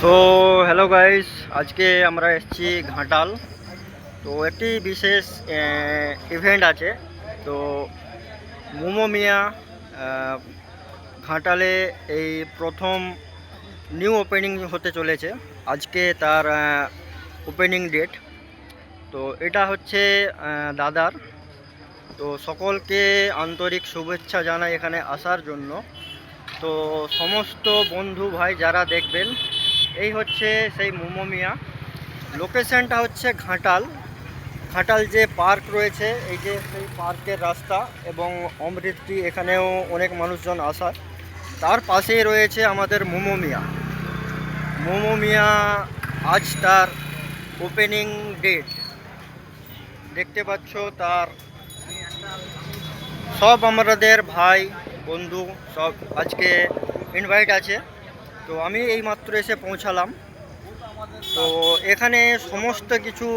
So hello guys, আজকে আমরা এসেছি ঘাটাল। তো একটি বিশেষ ইভেন্ট আছে। তো মোমো মিয়া ঘাটালে এই প্রথম নিউ ওপেনিং হতে চলেছে। আজকে তার ওপেনিং ডেট। তো এটা হচ্ছে দাদার। তো সকলকে আন্তরিক শুভেচ্ছা জানাই এখানে আসার জন্য। তো সমস্ত বন্ধু ভাই যারা দেখবেন, এই হচ্ছে সেই মোমো মিয়া। লোকেশনটা হচ্ছে ঘাটাল। ঘাটাল যে পার্ক রয়েছে, এই যে সেই পার্কের রাস্তা এবং অমৃতটি, এখানেও অনেক মানুষজন আসার। তার পাশেই রয়েছে আমাদের মোমো মিয়া। মোমো মিয়া আজ তার ওপেনিং ডেট। দেখতে পাচ্ছ তার সব আমাদের ভাই বন্ধু সব আজকে ইনভাইট আছে। তো আমি এইমাত্র এসে পৌঁছালাম। তো এখানে সমস্ত কিছু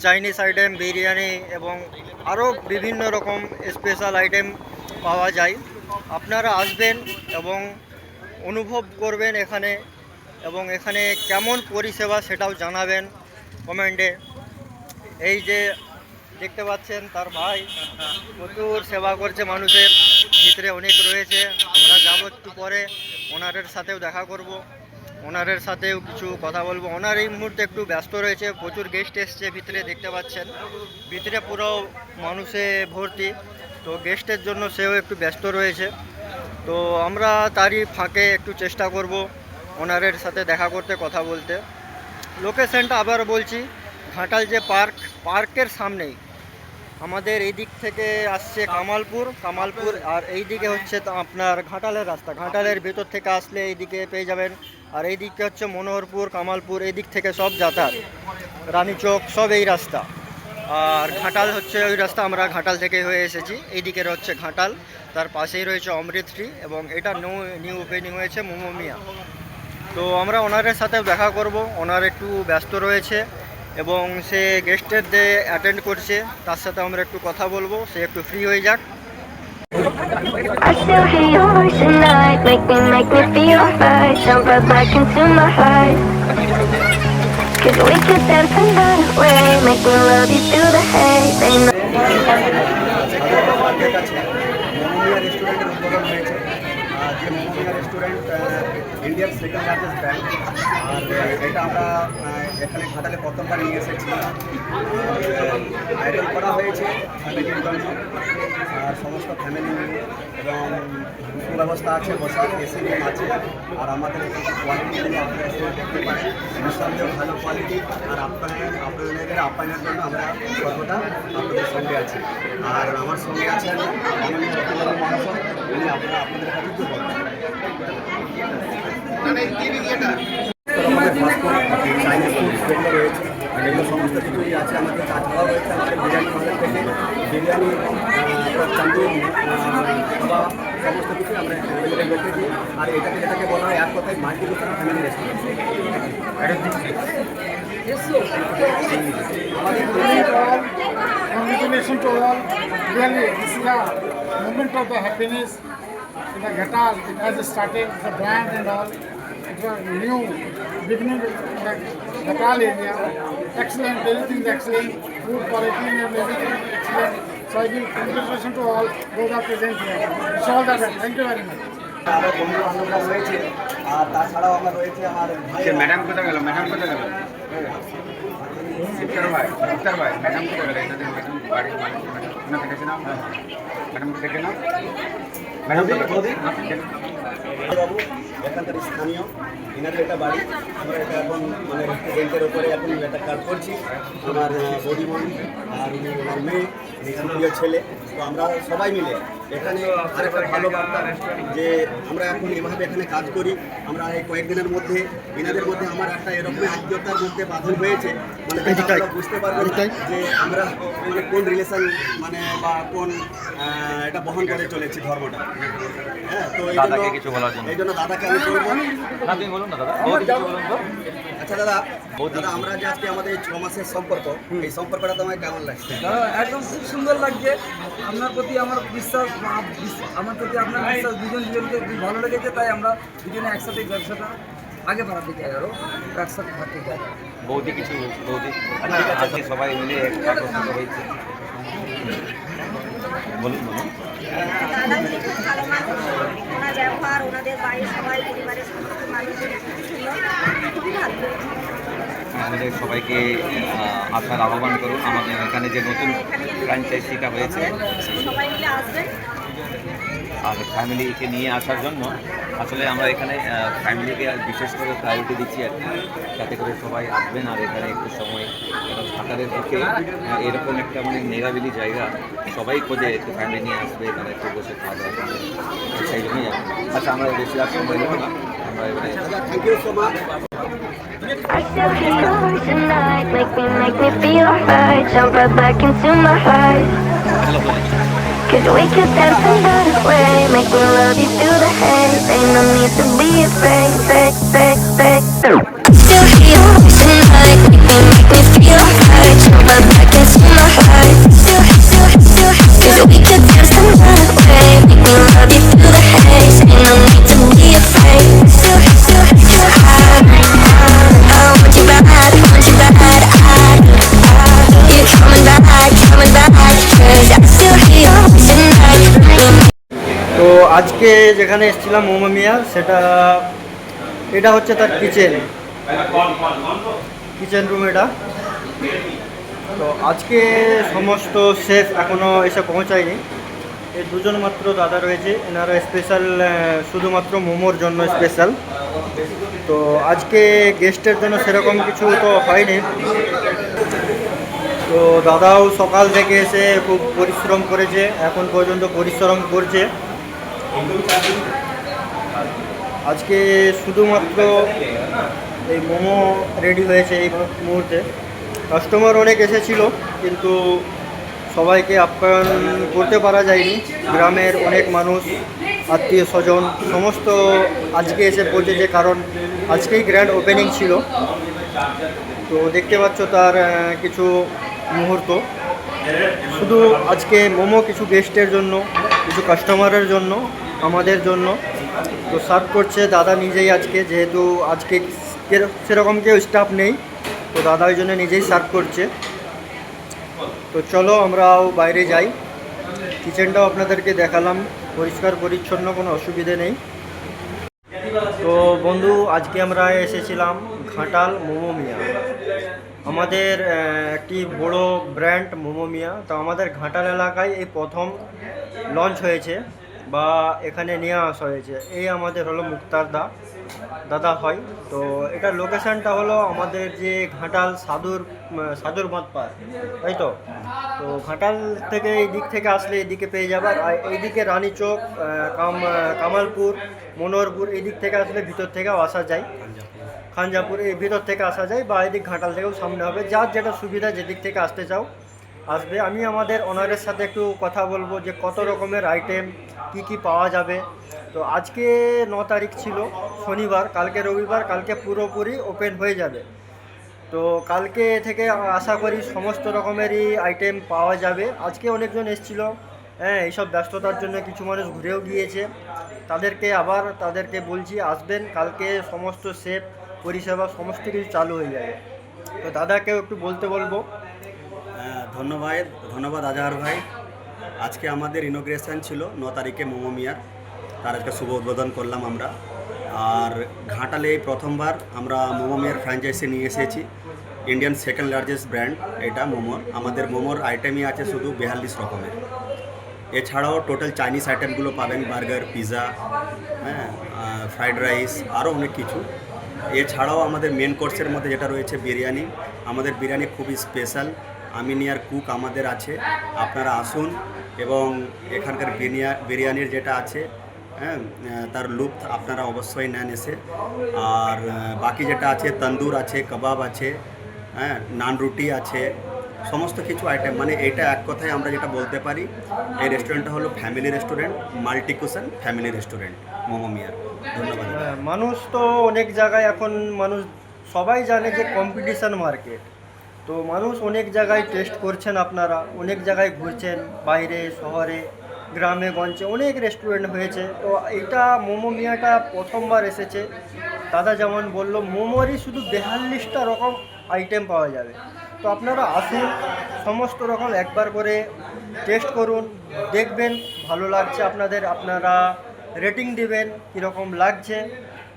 চাইনিজ আইটেম, বিরিয়ানি এবং আরও বিভিন্ন রকম স্পেশাল আইটেম পাওয়া যায়। আপনারা আসবেন এবং অনুভব করবেন এখানে, এবং এখানে কেমন পরিষেবা সেটাও জানাবেন কমেন্টে। এই যে দেখতে পাচ্ছেন তার ভাই প্রচুর সেবা করছে মানুষের, ভিতরে অনেক রয়েছে। আমরা যাবো একটু পরে, ওনারের সাথেও দেখা করব, ওনারের সাথেও কিছু কথা বলবো। ওনার এই মুহূর্তে একটু ব্যস্ত রয়েছে, প্রচুর গেস্ট এসছে ভিতরে, দেখতে পাচ্ছেন ভিতরে পুরো মানুষে ভর্তি। তো গেস্টের জন্য সেও একটু ব্যস্ত রয়েছে। তো আমরা তারই ফাঁকে একটু চেষ্টা করব ওনারের সাথে দেখা করতে, কথা বলতে। লোকেশনটা আবার বলছি, ঘাটাল যে পার্কের সামনেই। আমাদের এই দিক থেকে আসছে কামালপুর, আর এই দিকে হচ্ছে তো আপনার ঘাটালের রাস্তা। ঘাটালের ভেতর থেকে আসলে এই দিকে পেয়ে যাবেন। আর এই দিকে হচ্ছে মনোহরপুর, কামালপুর, এই দিক থেকে সব যাতায়াত, রানীচক সব এই রাস্তা। আর ঘাটাল হচ্ছে ওই রাস্তা, আমরা ঘাটাল থেকে হয়ে এসেছি। এই দিকের হচ্ছে ঘাটাল, তার পাশেই রয়েছে অমৃতশ্রী, এবং এটা নিউ ওপেনিং হয়েছে মোমো মিয়া। তো আমরা ওনারের সাথে দেখা করব। ওনার একটু ব্যস্ত রয়েছে এবং সে গেস্টের অ্যাটেন্ড করছে, তার সাথে আমরা একটু কথা বলবো, সে একটু ফ্রি হয়ে যাক। I still hear your voice at night, make me feel alright. Jump right back into my heart. 'Cause we could dance the night away, make me love you through the hate. They know পার্কের কাছে মোমোমিয়া রেস্টুরেন্টের উদ্বোধন হয়েছে। যে Momomia restaurant ইন্ডিয়ার second largest brand. আর এটা আমরা এখানে ঘাটালে প্রথমবার নিয়ে এসেছি। আয়োজন করা হয়েছে ফ্যামিলির জন্য, আর সমস্ত ফ্যামিলি নিয়ে, এবং সুব্যবস্থা আছে, বসার এসি রুম আছে। আর আমাদের কোয়ালিটিগুলো আপনারা এসে দেখতে পারেন, নিঃসন্দেহ ভালো কোয়ালিটি। আর আপনাদের আপ্যায়নের জন্য আমরা সর্বদা আপনাদের সঙ্গে আছি। আর আমার সঙ্গে আছেন মাননীয় রতনলাল মহাশয়, উনি আপনাদের কাছে কি বলবেন? চাইনিজ ফুড যেগুলো রয়েছে, এগুলো সমস্ত কিছুই আছে। আমাদের কাঁচা রয়েছে, আমাদের বিরিয়ানি হলের থেকে বিরিয়ানি, তন্দুর, খাওয়া, সমস্ত কিছুই আমরা এগুলো রেখেছি। আর এটাকে বলা হয় এক কথায় multicuisine family restaurant. Congratulations to all. Really, this is a moment of the happiness in the Ghatal. It has started the brand and all. It's a new beginning in the Ghatal area. Excellent, everything is excellent. Food quality and everything is excellent. So I give congratulations to all those are present here. It's all the best. Thank you very much. আমার বন্ধু বান্ধবরা রয়েছে, আর তাছাড়াও আমার রয়েছে আমার madam কোথায় গেল? ম্যাডাম কোথায় গেল? ইফতার ভাই ম্যাডাম কোথায় গেল? এটা ম্যাডাম বাড়ির মালিক, ওনাকে দেখে নাও, ম্যাডামকে দেখে নাও। ম্যাডাম বাবু এখানকার স্থানীয়, এনাদের এটা বাড়ি। আমরা এটা এখন মানে রেস্টুরেন্টের ওপরে এখন এটা কাজ করছি। আমার বৌদিমণি আর আমার মেয়ে, প্রিয় ছেলে। তো আমরা সবাই মিলে এখানে আরেকটা ভালো বার্তা, যে আমরা এখন এভাবে এখানে কাজ করি। আমরা এই কয়েকদিনের মধ্যে এনাদের মধ্যে আমার একটা এরকম আত্মীয়তার মধ্যে বাঁধন হয়েছে, মানে আপনারা বুঝতে পারবেন যে আমরা মানে কোন রিলেশন, মানে বা কোন এটা বহন করে চলেছি ধর্মটা। হ্যাঁ, তো এই জন্য দাদাকে আমি বলবো। আচ্ছা দাদা, আমরা যে আজকে আমাদের এই 6 মাসের সম্পর্ক, এই সম্পর্কটা তোমার কেমন লাগছে? একদম খুব সুন্দর লাগছে। আপনার প্রতি আমার বিশ্বাস, আমার প্রতি আপনার বিশ্বাস, দুজনকে ভালো লেগেছে, তাই আমরা দুজনে একসাথে ব্যবসাটা আগে বাড়াতে চাই, আরও একসাথে থাকতে চাই। বৌদি কিছু বৌদি আজকে সবাই মিলে একত্রিত হয়েছে। বলুন বলুন। দাদা কিন্তু ভালো মানুষ, ওনার ব্যবহার, ওনাদের বাড়ির সবাই, পরিবারের সমস্ত মানুষের খুব সুন্দর, খুবই ভালো। আমাদের সবাইকে আসার আহ্বান করুন। আমাদের এখানে যে নতুন ফ্র্যাঞ্চাইজিটা হয়েছে সবাই মিলে আসবেন। আর ফ্যামিলিকে নিয়ে আসার জন্য আসলে আমরা এখানে ফ্যামিলিকে বিশেষ করে প্রায়োরিটি দিচ্ছি আর কি, যাতে করে সবাই আসবেন আর এখানে একটু সময় সাঁতারের পক্ষে এরকম একটা মানে নিরাবিলি জায়গা সবাই খোঁজে, একটু ফ্যামিলি নিয়ে আসবে, তারা একটু বসে খাওয়া দাওয়া করবে, সেই জন্যই আর কি। আচ্ছা, আমরা বেশি আর সময় নেব না, আমরা এবারে thank you so much. I still hear your voice at night, make me feel alright. Jump right back into my heart. Cause we could dance and run away, make me love you through the haze. Ain't no need to be afraid, I still hear your voice at night, make me feel alright. Jump right back into my heart. Cause we could dance and run away, make me love you through the haze. Ain't no need to be afraid. Still high. I want you bad, you're coming back, cause I still hear your voice at night. তো আজকে যেখানে এসেছিলাম মোমো মিয়া, এটা হচ্ছে তার kitchen room এটা। তো আজকে সমস্ত শেফ এখনও এসে পৌঁছায়নি, এই দুজন মাত্র দাদা রয়েছে, এনারা স্পেশাল শুধুমাত্র মোমোর জন্য স্পেশাল। তো আজকে গেস্টের জন্য সেরকম কিছু তো হয়নি। তো দাদাও সকাল থেকে এসে খুব পরিশ্রম করেছে, এখন পর্যন্ত পরিশ্রম করছে। আজকে শুধুমাত্র এই মোমো রেডি হয়েছে এই মুহূর্তে। কাস্টমার অনেক এসেছিল কিন্তু সবাইকে আপ্যায়ন করতে পারা যায়নি। গ্রামের অনেক মানুষ, আত্মীয় স্বজন সমস্ত আজকে এসে পৌঁছেছে, কারণ আজকেই গ্র্যান্ড ওপেনিং ছিল। তো দেখতে পাচ্ছ তার কিছু মুহূর্ত। শুধু আজকে মোমো কিছু গেস্টের জন্য, কিছু কাস্টমারের জন্য, আমাদের জন্য। তো সার্ভ করছে দাদা নিজেই আজকে, যেহেতু আজকে সেরকম কেউ স্টাফ নেই, তো দাদা ওই জন্য নিজেই সার্ভ করছে। তো চলো আমরাও বাইরে যাই। কিচেনটাও আপনাদেরকে দেখালাম, পরিষ্কার পরিচ্ছন্ন, কোনো অসুবিধে নেই। তো বন্ধু, আজকে আমরা এসেছিলাম ঘাটাল মোমো মিয়া, আমাদের একটি বড় ব্র্যান্ড মোমো মিয়া। তো আমাদের ঘাটাল এলাকায় এই প্রথম লঞ্চ হয়েছে বা এখানে নিয়ে আসা হয়েছে। এই আমাদের হলো মুক্তার দাদা হয়। তো এটার লোকেশানটা হলো আমাদের যে ঘাটাল সাদুর বাঁধ পার, তাই তো। তো ঘাটাল থেকে এই দিক থেকে আসলে এদিকে পেয়ে যাবে, আর এইদিকে রানীচক, কামালপুর, মনোহরপুর এই দিক থেকে আসলে ভিতর থেকেও আসা যায়, খানজাপুর এই ভিতর থেকে আসা যায়, বা এদিক ঘাটাল থেকেও সামনে হবে। যার যেটা সুবিধা, যেদিক থেকে আসতে চাও আসবে। আমি আমাদের ওনারের সাথে একটু কথা বলবো যে কত রকমের আইটেম কি পাওয়া যাবে। তো আজকে 9 তারিখ ছিল শনিবার, কালকে রবিবার, কালকে পুরোপুরি ওপেন হয়ে যাবে। তো কালকে থেকে আশা করি সমস্ত রকমেরই আইটেম পাওয়া যাবে। আজকে অনেকজন এসেছিলো, হ্যাঁ, এইসব ব্যস্ততার জন্য কিছু মানুষ ঘুরেও গিয়েছে। তাদেরকে বলছি আসবেন, কালকে সমস্ত শেফ পরিষেবা সমস্ত কিছু চালু হয়ে যাবে। তো দাদাকেও একটু বলতে বলবো। ধন্যবাদ আজহার ভাই। আজকে আমাদের ইনোগ্রেশন ছিল 9 তারিখে মোমো মিয়ার, তার আজকে শুভ উদ্বোধন করলাম আমরা। আর ঘাটালে এই প্রথমবার আমরা মোমো মিয়ার ফ্র্যাঞ্চাইজি নিয়ে এসেছি। ইন্ডিয়ান সেকেন্ড লার্জেস্ট ব্র্যান্ড এটা মোমোর। আমাদের মোমোর আইটেমই আছে শুধু 42 রকমের। এছাড়াও টোটাল চাইনিজ আইটেমগুলো পাবেন, বার্গার, পিৎজা, হ্যাঁ, ফ্রাইড রাইস, আরও অনেক কিছু। এছাড়াও আমাদের মেন কোর্সের মধ্যে যেটা রয়েছে বিরিয়ানি। আমাদের বিরিয়ানি খুবই স্পেশাল, আমিনিয়ার কুক আমাদের আছে। আপনারা আসুন এবং এখানকার বিরিয়ানির যেটা আছে, হ্যাঁ, তার লুপ্ত আপনারা অবশ্যই নেন এসে। আর বাকি যেটা আছে, তন্দুর আছে, কাবাব আছে, হ্যাঁ, নান রুটি আছে, সমস্ত কিছু আইটেম। মানে এটা এক কথায় আমরা যেটা বলতে পারি, এই রেস্টুরেন্টটা হলো family restaurant, multi cushion family restaurant momo মিয়ার। ধন্যবাদ। মানুষ তো অনেক জায়গায়, এখন মানুষ সবাই জানে যে কম্পিটিশান মার্কেট। তো মানুষ অনেক জায়গায় টেস্ট করছেন, আপনারা অনেক জায়গায় ঘুরছেন, বাইরে শহরে গ্রামে গঞ্জে অনেক রেস্টুরেন্ট হয়েছে। তো এইটা মোমো মিয়াটা প্রথমবার এসেছে, দাদা যেমন বললো মোমোরই শুধু 42টা রকম আইটেম পাওয়া যাবে। তো আপনারা আসুন, সমস্ত রকম একবার করে টেস্ট করুন, দেখবেন ভালো লাগছে আপনাদের, আপনারা রেটিং দিবেন কীরকম লাগছে।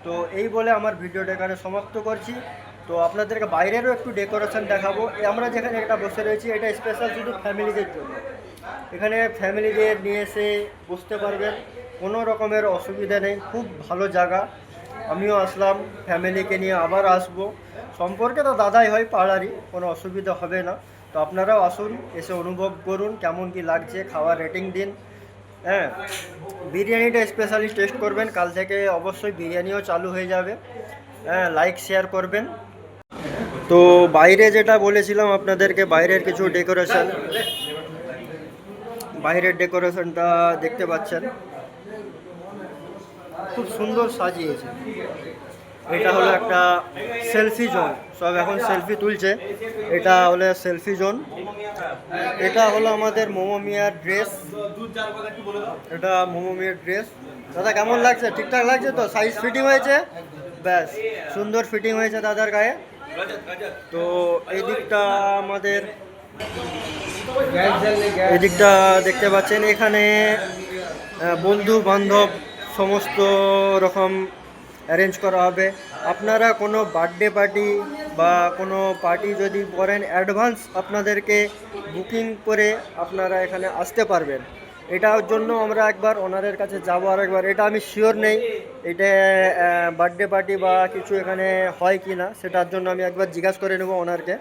তো এই বলে আমার ভিডিওটা এখানে সমাপ্ত করছি। তো আপনাদেরকে বাইরেরও একটু ডেকোরেশন দেখাবো। আমরা যেখানে একটা বসে রয়েছি এটা স্পেশাল শুধু ফ্যামিলিদের জন্য। এখানে ফ্যামিলিদের নিয়ে এসে বসতে পারবেন, কোনো রকমের অসুবিধা নেই, খুব ভালো জায়গা। আমিও আসলাম, ফ্যামিলিকে নিয়ে আবার আসবো। সম্পর্কে তো দাদাই হয় পাড়ারই, কোনো অসুবিধা হবে না। তো আপনারাও আসুন, এসে অনুভব করুন কেমন কি লাগছে, খাওয়ার রেটিং দিন। হ্যাঁ, বিরিয়ানিটা স্পেশালি টেস্ট করবেন, কাল থেকে অবশ্যই বিরিয়ানিও চালু হয়ে যাবে। হ্যাঁ, লাইক শেয়ার করবেন। তো বাইরে যেটা বলেছিলাম আপনাদেরকে, বাইরের কিছু ডেকোরেশন, বাইরের ডেকোরেশনটা দেখতে পাচ্ছেন, খুব সুন্দর সাজিয়েছে। এটা হলো একটা সেলফি জোন, সব এখন সেলফি তুলছে। এটা হলো সেলফি জোন। এটা হলো আমাদের মোমো মিয়ার ড্রেস, এটা মোমো মিয়ার ড্রেস। দাদা কেমন লাগছে? ঠিকঠাক লাগছে তো? সাইজ ফিটিং হয়েছে? ব্যাস, সুন্দর ফিটিং হয়েছে দাদার গায়ে। তো এই দিকটা আমাদের, এই দিকটা দেখতে পাচ্ছেন, এখানে বন্ধু বান্ধব সমস্ত রকম অ্যারেঞ্জ করা হবে। আপনারা কোনো বার্থডে পার্টি বা কোনো পার্টি যদি করেন, অ্যাডভান্স আপনাদেরকে বুকিং করে আপনারা এখানে আসতে পারবেন। এটার জন্য আমরা একবার ওনাদের কাছে যাবো আর একবার, এটা আমি শিওর নেই এটা বার্থডে পার্টি বা কিছু এখানে হয় কি না, সেটার জন্য আমি একবার জিজ্ঞাসা করে নেবো ওনারকে।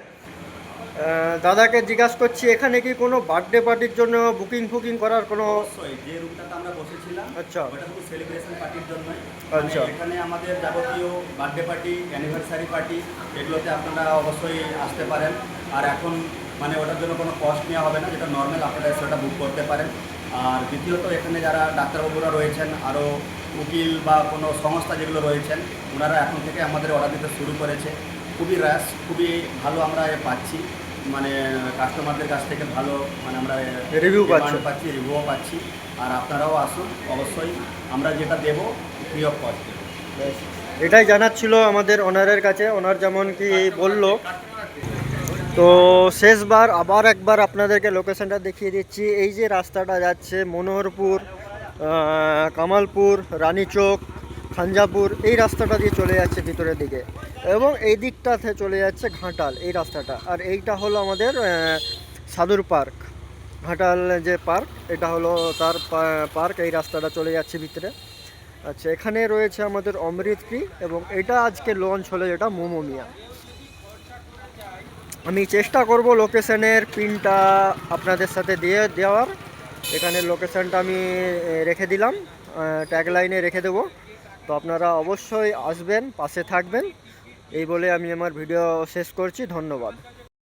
দাদাকে জিজ্ঞাসা করছি, এখানে কি কোনো বার্থডে পার্টির জন্য বুকিং করার কোনো? অবশ্যই, যে রুমটাতে আমরা বসেছিলাম আচ্ছা, ওটা শুধু সেলিব্রেশন পার্টির জন্য। আচ্ছা। এখানে আমাদের যাবতীয় বার্থডে পার্টি, অ্যানিভার্সারি পার্টি, এগুলোতে আপনারা অবশ্যই আসতে পারেন। আর এখন মানে ওটার জন্য কোনো কস্ট নেওয়া হবে না, যেটা নর্মাল আপনারা সেটা বুক করতে পারেন। আর দ্বিতীয়ত এখানে যারা ডাক্তারবাবুরা রয়েছেন, আরও উকিল বা কোনো সংস্থা যেগুলো রয়েছেন, ওনারা এখন থেকে আমাদের অর্ডার দিতে শুরু করেছে। খুবই রাশ, খুবই ভালো আমরা পাচ্ছি, মানে কাস্টমারদের কাছ থেকে ভালো, মানে আমরা রিভিউ পাচ্ছি, রিভিউও পাচ্ছি। আর আপনারাও আসুন, অবশ্যই আমরা যেটা দেবো ফ্রি অফ কস্ট। এটাই জানাচ্ছিল আমাদের ওনারের কাছে, ওনার যেমন কি বলল। তো শেষবার আবার একবার আপনাদেরকে লোকেশনটা দেখিয়ে দিচ্ছি। এই যে রাস্তাটা যাচ্ছে মনোহরপুর, কামালপুর, রানীচক, খাঞ্জাপুর, এই রাস্তাটা দিয়ে চলে যাচ্ছে ভিতরের দিকে, এবং এই দিকটাতে চলে যাচ্ছে ঘাটাল এই রাস্তাটা। আর এইটা হলো আমাদের সাধুর পার্ক, ঘাটাল যে পার্ক, এটা হলো তার পার্ক। এই রাস্তাটা চলে যাচ্ছে ভিতরে। আচ্ছা, এখানে রয়েছে আমাদের অমৃত ট্রি, এবং এটা আজকে লঞ্চ হলো যেটা মোমো মিয়া। আমি চেষ্টা করব লোকেশনের পিনটা আপনাদের সাথে দেওয়ার। এখানে লোকেশনটা আমি রেখে দিলাম, ট্যাগলাইনে রেখে দেবো। তো আপনারা অবশ্যই আসবেন, পাশে থাকবেন। এই বলে আমি আমার ভিডিও শেষ করছি। ধন্যবাদ।